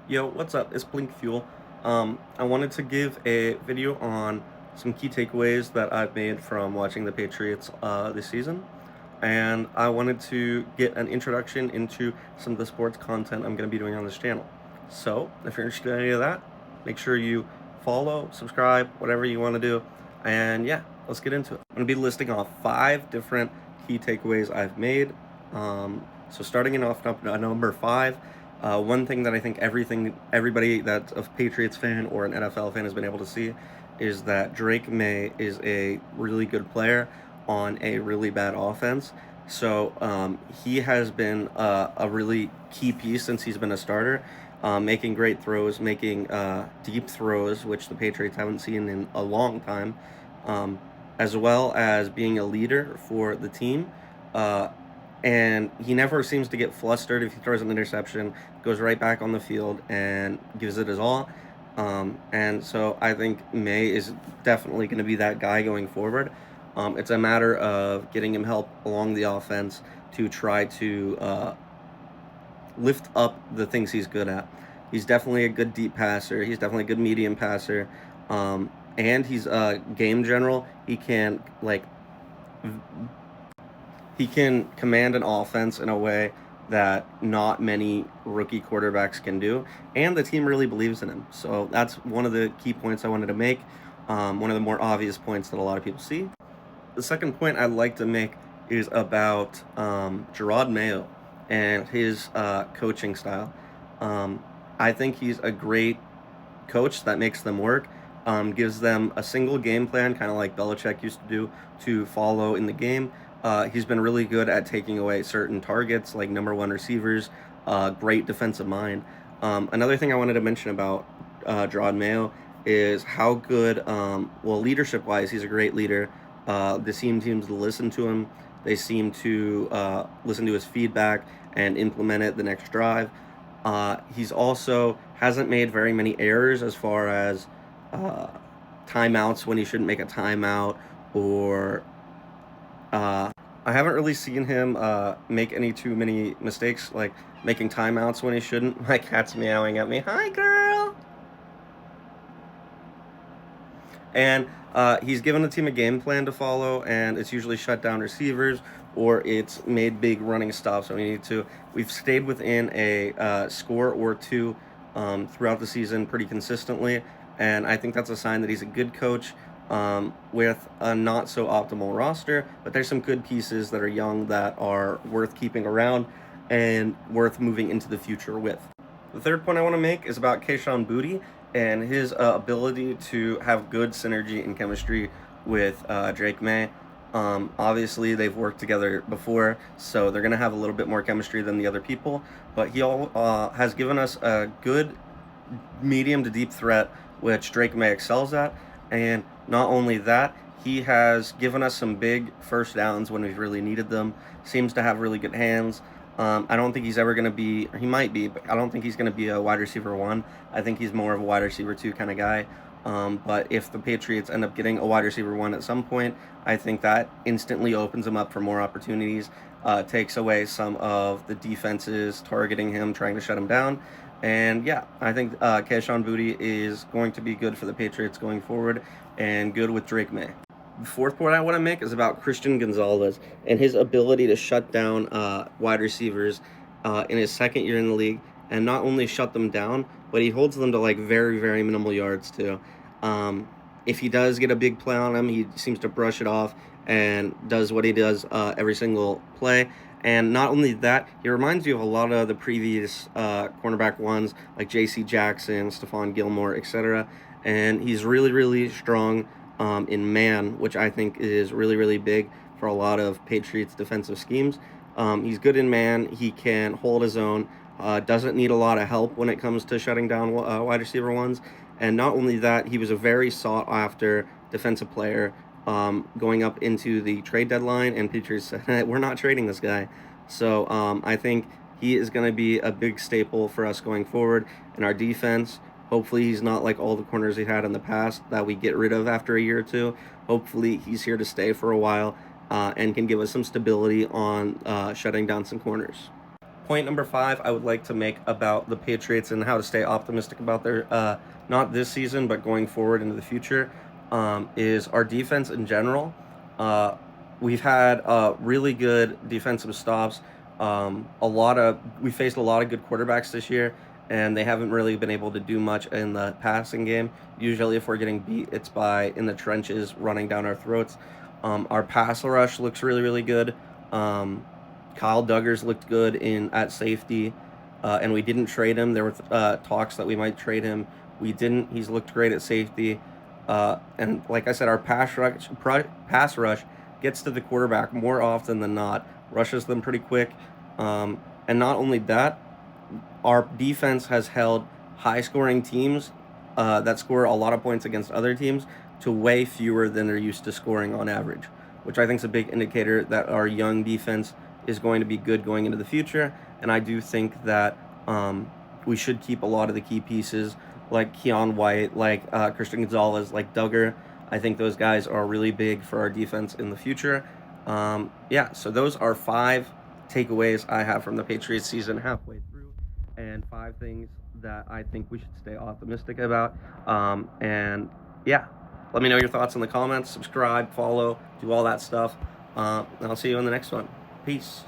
Yo, what's up? It's Blink Fuel. I wanted to give a video on some key takeaways that I've made from watching the Patriots this season. And I wanted to get an introduction into some of the sports content I'm going to be doing on this channel. So, if you're interested in any of that, make sure you follow, subscribe, whatever you want to do. And yeah, let's get into it. I'm going to be listing off 5 different key takeaways I've made. So starting in off number 5, one thing that I think everybody that's a Patriots fan or an NFL fan has been able to see is that Drake May is a really good player on a really bad offense. So he has been a really key piece since he's been a starter, making great throws, making deep throws, which the Patriots haven't seen in a long time, um, as well as being a leader for the team. Uh, and he never seems to get flustered if he throws an interception, goes right back on the field and gives it his all. And so I think May is definitely going to be that guy going forward. It's a matter of getting him help along the offense to try to lift up the things he's good at. He's definitely a good deep passer. He's definitely a good medium passer. And he's a game general. He can command an offense in a way that not many rookie quarterbacks can do, and the team really believes in him. So that's one of the key points I wanted to make. One of the more obvious points that a lot of people see. The second point I'd like to make is about Gerard Mayo and his coaching style. Um, I think he's a great coach that makes them work, gives them a single game plan, kind of like Belichick used to do, to follow in the game. He's been really good at taking away certain targets, like number one receivers, great defensive mind. Another thing I wanted to mention about Gerard Mayo is how good, leadership wise, he's a great leader. The team seems to listen to him. They seem to listen to his feedback and implement it the next drive. He's also hasn't made very many errors as far as uh, timeouts when he shouldn't make a timeout, or I haven't really seen him make any too many mistakes, like making timeouts when he shouldn't. My cat's meowing at me. Hi, girl. And he's given the team a game plan to follow, and it's usually shut down receivers or it's made big running stops when we need to. We've stayed within a score or two throughout the season pretty consistently, and I think that's a sign that he's a good coach with a not so optimal roster. But there's some good pieces that are young that are worth keeping around and worth moving into the future with. The third point I want to make is about Keishon Booty and his ability to have good synergy and chemistry with Drake May. Obviously, they've worked together before, so they're going to have a little bit more chemistry than the other people. But he has given us a good medium to deep threat, which Drake May excels at. And not only that, he has given us some big first downs when we've really needed them. Seems to have really good hands. I don't think he's ever going to be, or he might be, but I don't think he's going to be a wide receiver one. I think he's more of a wide receiver two kind of guy. But if the Patriots end up getting a wide receiver one at some point, I think that instantly opens him up for more opportunities, takes away some of the defenses targeting him, trying to shut him down. And yeah, I think Keishon Booty is going to be good for the Patriots going forward and good with Drake May. The fourth point I want to make is about Christian Gonzalez and his ability to shut down wide receivers in his second year in the league, and not only shut them down, but he holds them to like very, very minimal yards too. If he does get a big play on him, he seems to brush it off and does what he does every single play. And not only that, he reminds you of a lot of the previous cornerback ones like J.C. Jackson, Stephon Gilmore, etc. And he's really, really strong in man, which I think is really, really big for a lot of Patriots defensive schemes. He's good in man. He can hold his own. Doesn't need a lot of help when it comes to shutting down wide receiver ones. And not only that, he was a very sought after defensive player going up into the trade deadline, and Patriots said, we're not trading this guy. So I think he is going to be a big staple for us going forward in our defense. Hopefully he's not like all the corners he had in the past that we get rid of after a year or two. Hopefully he's here to stay for a while and can give us some stability on shutting down some corners. Point number 5 I would like to make about the Patriots and how to stay optimistic about their not this season but going forward into the future, is our defense in general. Uh, we've had really good defensive stops. We faced a lot of good quarterbacks this year, and they haven't really been able to do much in the passing game. Usually, if we're getting beat, it's by in the trenches, running down our throats. Our pass rush looks really, really good. Um, Kyle Duggars looked good in at safety, and we didn't trade him. There were talks that we might trade him. We didn't. He's looked great at safety, and like I said, our pass rush gets to the quarterback more often than not, rushes them pretty quick, and not only that, our defense has held high-scoring teams that score a lot of points against other teams to way fewer than they're used to scoring on average, which I think is a big indicator that our young defense is going to be good going into the future. And I do think that we should keep a lot of the key pieces like Keon White, like Christian Gonzalez, like Duggar. I think those guys are really big for our defense in the future. Yeah, so those are 5 takeaways I have from the Patriots season halfway through, and 5 things that I think we should stay optimistic about. And yeah, let me know your thoughts in the comments. Subscribe, follow, do all that stuff. And I'll see you in the next one. Peace.